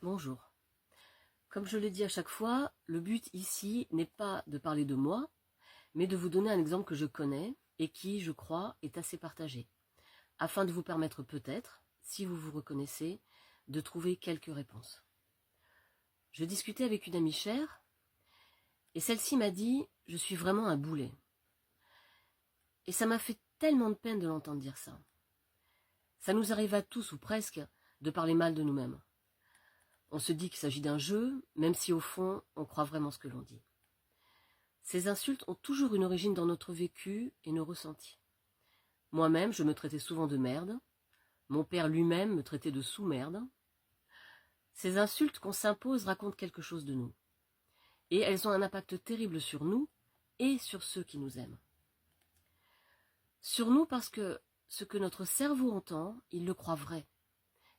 Bonjour. Comme je le dis à chaque fois, le but ici n'est pas de parler de moi, mais de vous donner un exemple que je connais et qui, je crois, est assez partagé, afin de vous permettre peut-être, si vous vous reconnaissez, de trouver quelques réponses. Je discutais avec une amie chère, et celle-ci m'a dit « Je suis vraiment un boulet ». Et ça m'a fait tellement de peine de l'entendre dire ça. Ça nous arrive à tous, ou presque, de parler mal de nous-mêmes. On se dit qu'il s'agit d'un jeu, même si au fond, on croit vraiment ce que l'on dit. Ces insultes ont toujours une origine dans notre vécu et nos ressentis. Moi-même, je me traitais souvent de merde. Mon père lui-même me traitait de sous-merde. Ces insultes qu'on s'impose racontent quelque chose de nous. Et elles ont un impact terrible sur nous et sur ceux qui nous aiment. Sur nous parce que ce que notre cerveau entend, il le croit vrai.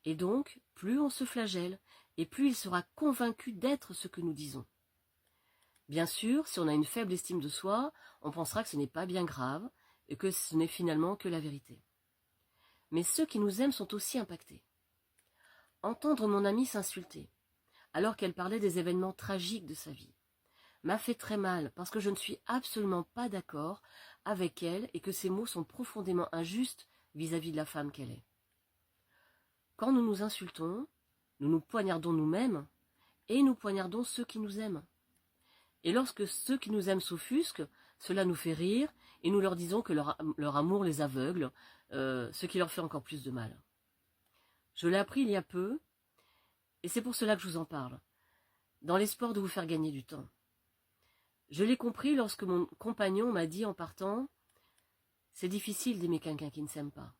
Et donc, plus on se flagelle, et plus il sera convaincu d'être ce que nous disons. Bien sûr, si on a une faible estime de soi, on pensera que ce n'est pas bien grave, et que ce n'est finalement que la vérité. Mais ceux qui nous aiment sont aussi impactés. Entendre mon amie s'insulter, alors qu'elle parlait des événements tragiques de sa vie, m'a fait très mal, parce que je ne suis absolument pas d'accord avec elle, et que ses mots sont profondément injustes vis-à-vis de la femme qu'elle est. Quand nous nous insultons, nous nous poignardons nous-mêmes, et nous poignardons ceux qui nous aiment. Et lorsque ceux qui nous aiment s'offusquent, cela nous fait rire, et nous leur disons que leur amour les aveugle, ce qui leur fait encore plus de mal. Je l'ai appris il y a peu, et c'est pour cela que je vous en parle, dans l'espoir de vous faire gagner du temps. Je l'ai compris lorsque mon compagnon m'a dit en partant « C'est difficile d'aimer quelqu'un qui ne s'aime pas ».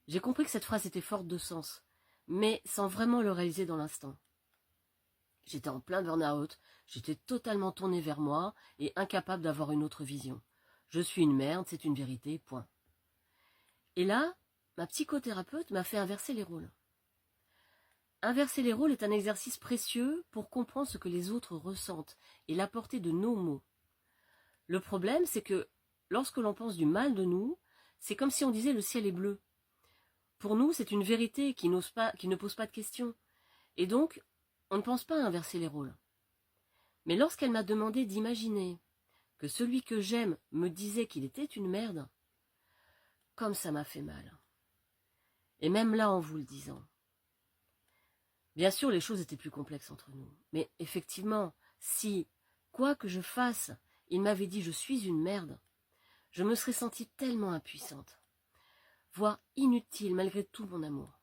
J'ai compris que cette phrase était forte de sens, mais sans vraiment le réaliser dans l'instant. J'étais en plein burn-out, j'étais totalement tournée vers moi et incapable d'avoir une autre vision. Je suis une merde, c'est une vérité, point. Et là, ma psychothérapeute m'a fait inverser les rôles. Inverser les rôles est un exercice précieux pour comprendre ce que les autres ressentent et la portée de nos mots. Le problème, c'est que lorsque l'on pense du mal de nous, c'est comme si on disait le ciel est bleu. Pour nous, c'est une vérité qui ne pose pas de questions. Et donc, on ne pense pas à inverser les rôles. Mais lorsqu'elle m'a demandé d'imaginer que celui que j'aime me disait qu'il était une merde, comme ça m'a fait mal. Et même là, en vous le disant. Bien sûr, les choses étaient plus complexes entre nous. Mais effectivement, si, quoi que je fasse, il m'avait dit « je suis une merde », je me serais sentie tellement impuissante, voire inutile malgré tout mon amour.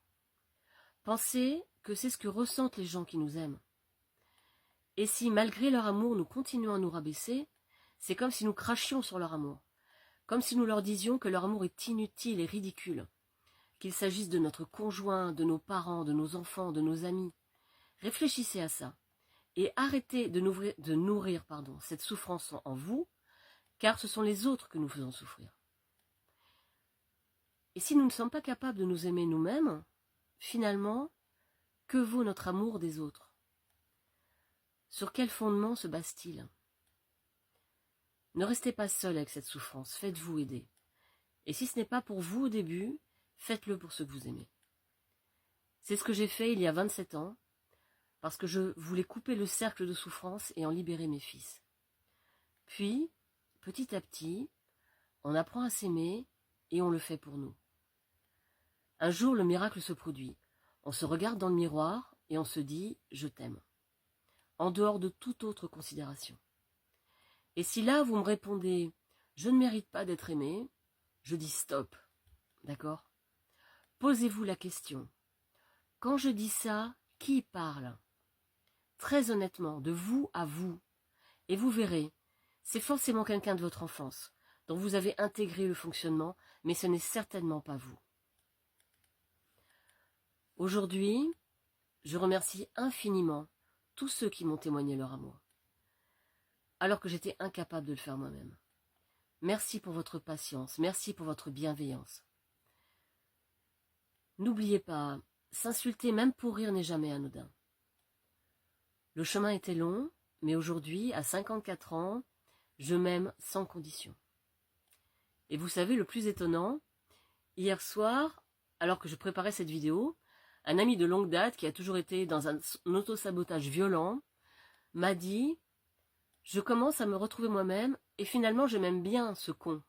Pensez que c'est ce que ressentent les gens qui nous aiment. Et si, malgré leur amour, nous continuons à nous rabaisser, c'est comme si nous crachions sur leur amour, comme si nous leur disions que leur amour est inutile et ridicule, qu'il s'agisse de notre conjoint, de nos parents, de nos enfants, de nos amis. Réfléchissez à ça, et arrêtez de nourrir cette souffrance en vous, car ce sont les autres que nous faisons souffrir. Et si nous ne sommes pas capables de nous aimer nous-mêmes, finalement, que vaut notre amour des autres? Sur quel fondement se base-t-il? Ne restez pas seul avec cette souffrance, faites-vous aider. Et si ce n'est pas pour vous au début, faites-le pour ceux que vous aimez. C'est ce que j'ai fait il y a 27 ans, parce que je voulais couper le cercle de souffrance et en libérer mes fils. Puis, petit à petit, on apprend à s'aimer et on le fait pour nous. Un jour, le miracle se produit. On se regarde dans le miroir et on se dit « je t'aime », en dehors de toute autre considération. Et si là, vous me répondez « je ne mérite pas d'être aimé », je dis « stop », d'accord? Posez-vous la question. Quand je dis ça, qui parle? Très honnêtement, de vous à vous. Et vous verrez, c'est forcément quelqu'un de votre enfance, dont vous avez intégré le fonctionnement, mais ce n'est certainement pas vous. Aujourd'hui, je remercie infiniment tous ceux qui m'ont témoigné leur amour, alors que j'étais incapable de le faire moi-même. Merci pour votre patience, merci pour votre bienveillance. N'oubliez pas, s'insulter même pour rire n'est jamais anodin. Le chemin était long, mais aujourd'hui, à 54 ans, je m'aime sans condition. Et vous savez, le plus étonnant, hier soir, alors que je préparais cette vidéo, Un ami de longue date qui a toujours été dans un autosabotage violent m'a dit « Je commence à me retrouver moi-même et finalement je m'aime bien ce con. »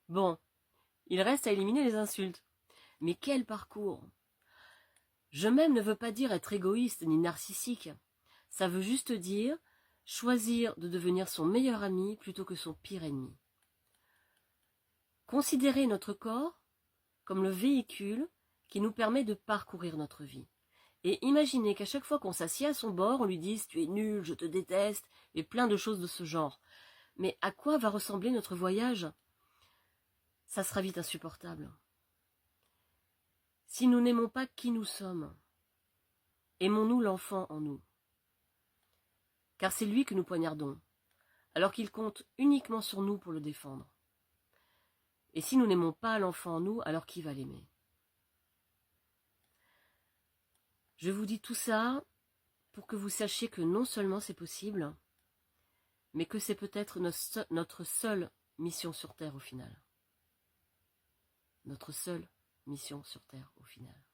Bon, il reste à éliminer les insultes. Mais quel parcours! Je m'aime ne veut pas dire être égoïste ni narcissique. Ça veut juste dire choisir de devenir son meilleur ami plutôt que son pire ennemi. Considérer notre corps comme le véhicule qui nous permet de parcourir notre vie. Et imaginez qu'à chaque fois qu'on s'assied à son bord, on lui dise « tu es nul, je te déteste » et plein de choses de ce genre. Mais à quoi va ressembler notre voyage? Ça sera vite insupportable. Si nous n'aimons pas qui nous sommes, aimons-nous l'enfant en nous? Car c'est lui que nous poignardons, alors qu'il compte uniquement sur nous pour le défendre. Et si nous n'aimons pas l'enfant en nous, alors qui va l'aimer? Je vous dis tout ça pour que vous sachiez que non seulement c'est possible, mais que c'est peut-être notre seule mission sur Terre au final. Notre seule mission sur Terre au final.